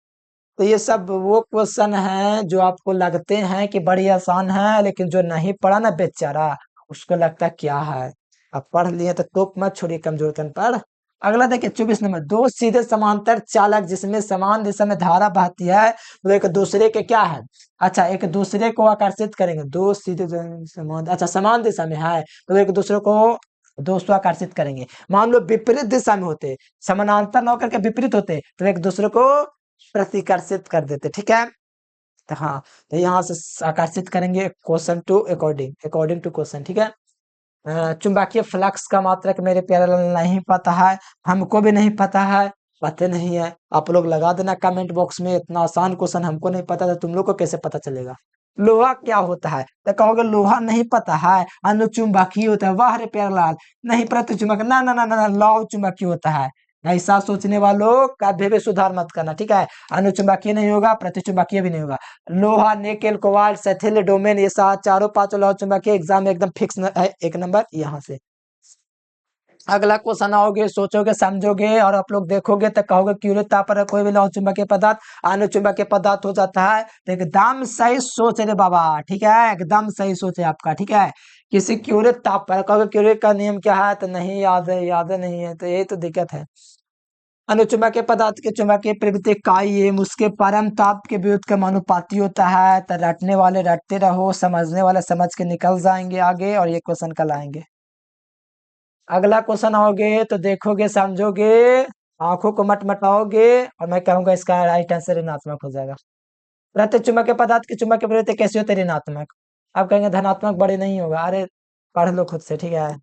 तो ये सब वो क्वेश्चन हैं जो आपको लगते हैं कि बड़ी आसान है, लेकिन जो नहीं पढ़ा ना बेचारा, उसको लगता है क्या है। अब पढ़ लिए तो टोप मत छोड़िए, कमजोर तन पर। अगला देखिए 24 नंबर, दो सीधे समांतर चालक जिसमें समान दिशा में धारा बहती है, तो एक दूसरे के क्या है? अच्छा, एक दूसरे को आकर्षित करेंगे, दो सीधे समान, अच्छा समान दिशा में है, तो एक दूसरे को दोस्तों आकर्षित करेंगे। मान लो विपरीत दिशा में होते, समानांतर न होकर के विपरीत होते, तो एक दूसरे को प्रतिकर्षित कर देते, ठीक है। तो हाँ, तो यहाँ से आकर्षित करेंगे question to according, according to question, ठीक है। चुंबकीय फ्लक्स का मात्रक मेरे प्यारे लाल नहीं पता है, हमको भी नहीं पता है, पता नहीं है। आप लोग लगा देना कमेंट बॉक्स में, इतना आसान क्वेश्चन हमको नहीं पता था, तुम लोग को कैसे पता चलेगा? लोहा क्या होता है? तो कहोगे लोहा नहीं पता है, अनुचुंबकीय होता है। वाह रे प्यारे लाल, नहीं प्रतिचुंबक, ना ना ना ना, लौह चुंबकीय होता है। ऐसा सोचने वालों कभी भी सुधार मत करना, ठीक है। अनुचुंबकीय नहीं होगा, प्रतिचुंबकीय भी नहीं होगा। लोहा, निकेल, कोबाल्ट, सैथिल, डोमेन, ये चारों पांचों लौह चुंबकीय, एग्जाम में एकदम फिक्स है, 1 नंबर यहाँ से। अगला क्वेश्चन आओगे, सोचोगे, समझोगे, और आप लोग देखोगे तो कहोगे क्यूरित ताप पर कोई भी लौह चुंबकीय पदार्थ अनुचुंबकीय पदार्थ हो जाता है। तो एकदम सही सोच रे बाबा, ठीक है, एकदम सही सोच है आपका, ठीक है। किसी क्यूरित ताप पर, कहोगे क्यूरिट का नियम क्या है? तो नहीं याद है, याद नहीं है, तो यही तो दिक्कत है। अनुचुंबकीय पदार्थ के चुंबकीय प्रवृत्ति काई एम उसके परम ताप के विद्युत का अनुपाती होता है। तो रटने वाले रटते रहो, समझने वाले समझ के निकल जाएंगे आगे, और ये क्वेश्चन कल आएंगे। अगला क्वेश्चन आओगे तो देखोगे, समझोगे, आंखों को मटमटाओगे, और मैं कहूंगा इसका राइट आंसर ऋणात्मक हो जाएगा। प्रति चुंबकीय पदार्थ की चुंबकीय प्रवृत्ति कैसी होती है? ऋणात्मक। आप कहेंगे धनात्मक बड़े नहीं होगा, अरे पढ़ लो खुद से, ठीक है।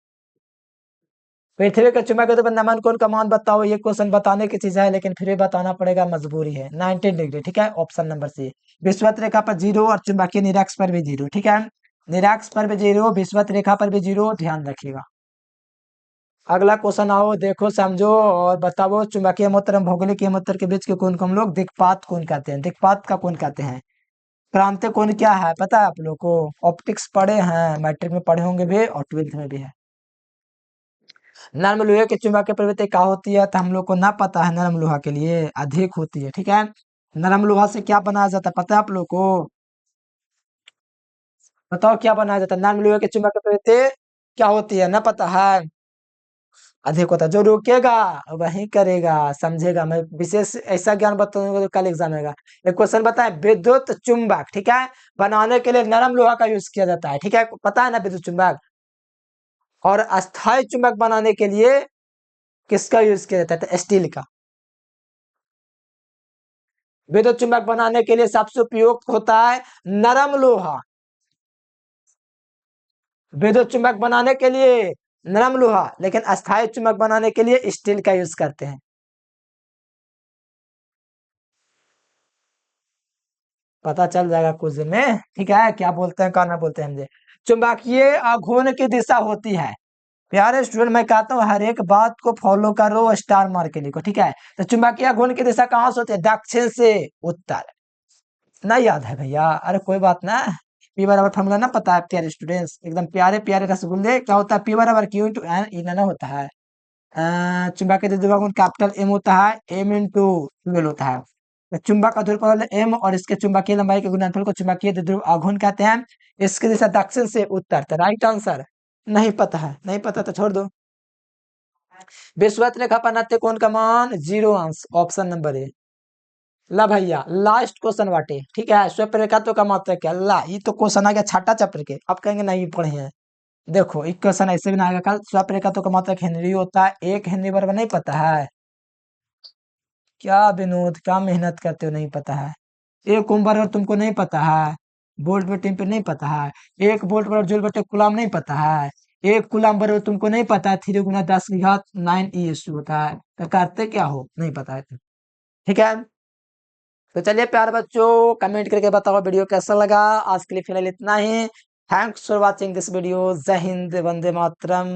पृथ्वी के चुंबकीय तो नमन कोण का मान बताओ। ये क्वेश्चन बताने की चीज है, लेकिन फिर भी बताना पड़ेगा, मजबूरी है। 90 डिग्री, ठीक है, ऑप्शन नंबर सी। विषुवत रेखा पर 0 और चुंबकीय निरक्ष पर भी 0, ठीक है। निरक्ष पर भी 0, विषुवत रेखा पर भी 0, ध्यान रखिएगा। अगला क्वेश्चन आओ, देखो, समझो और बताओ। चुंबकीय मोत्र और भौगोलिक मोत्र के बीच के कोण को हम लोग दिक्पात कोण कहते हैं। दिक्पात का कोण कहते हैं। क्रांति कोण क्या है पता है आप लोग को? ऑप्टिक्स पढ़े हैं, मैट्रिक में पढ़े होंगे भी, और 12th में भी है। नरम लोहे के चुंबकीय प्रवृत्ति क्या होती है? तो हम लोग को ना पता है। नरम लोहा के लिए अधिक होती है, ठीक है। नरम लोहा से क्या बनाया जाता है पता है आप लोग को? बताओ क्या बनाया जाता है? नरम लोहे के चुंबकीय प्रवृत्ति क्या होती है, ना पता है? अधिक होता है। जो रुकेगा वही करेगा, समझेगा। मैं विशेष ऐसा ज्ञान बताऊंगा तो कल एग्जाम आएगा। एक क्वेश्चन बताए, विद्युत चुंबक, ठीक है, बनाने के लिए नरम लोहा का यूज किया जाता है, ठीक है, पता है ना विद्युत चुंबक। और अस्थायी चुंबक बनाने के लिए किसका यूज किया जाता है? तो स्टील का। विद्युत चुंबक बनाने के लिए सबसे उपयुक्त होता है नरम लोहा। विद्युत चुंबक बनाने के लिए नरम लोहा, लेकिन अस्थायी चुंबक बनाने के लिए स्टील का यूज करते हैं। पता चल जाएगा कुछ दिन में, ठीक है, क्या बोलते हैं क्या ना बोलते हैं मुझे। चुंबकीय आघूर्ण की दिशा होती है। प्यारे स्टूडेंट, मैं कहता हूँ हर एक बात को फॉलो करो, स्टार मार के लिखो, ठीक है। तो चुंबकीय आघूर्ण की दिशा कहाँ से होती है? दक्षिण से उत्तर। ना याद है भैया? अरे कोई बात ना। पी बराबर फॉर्मूला ना पता है प्यारे स्टूडेंट्स? एकदम प्यारे प्यारे रसगुल्ले। क्या होता है? पी बराबर क्यू इंटू एन, इन ना होता है। चुंबकीय द्रव्यमान गुण कैपिटल एम होता है, एम इंटू ट्वेल्व होता है। तो चुंबक का ध्रुवपल एम और इसके चुंबकीय लंबाई के गुणनफल को चुंबकीय द्विध्रुव आघूर्ण कहते हैं। इसकी दिशा दक्षिण से उत्तर। तो राइट आंसर नहीं पता है, नहीं पता तो छोड़ दो। विषुवत रेखा पर नत्य कोण का मान 0 अंश, ऑप्शन नंबर ए। ला भैया, लास्ट क्वेश्चन बाटे, ठीक है। स्वयं रेखा तो का मात्रक क्या? ला, ये तो क्वेश्चन आ गया छठा चैप्टर के। आप कहेंगे नहीं पढ़े हैं। देखो, एक क्वेश्चन ऐसे भी ना आएगा कल। स्वयं रेखा तो का मात्रक हेनरी होता है। 1 हेनरी बराबर नहीं पता है? क्या विनोद, क्या मेहनत करते हो, नहीं पता है? 1 ओम बराबर तुमको नहीं पता है? वोल्ट बटे टेम्परेचर नहीं पता है? 1 वोल्ट बराबर जूल बटे कूलम नहीं पता है? 1 कूलम बराबर तुमको नहीं पता है? 3 × 10⁻⁹ होता है। तो करते क्या हो, नहीं पता है? ठीक है। तो चलिए प्यारे बच्चों, कमेंट करके बताओ वीडियो कैसा लगा। आज के लिए फिलहाल इतना ही। Thanks for watching this video. जय हिंद, वंदे मातरम।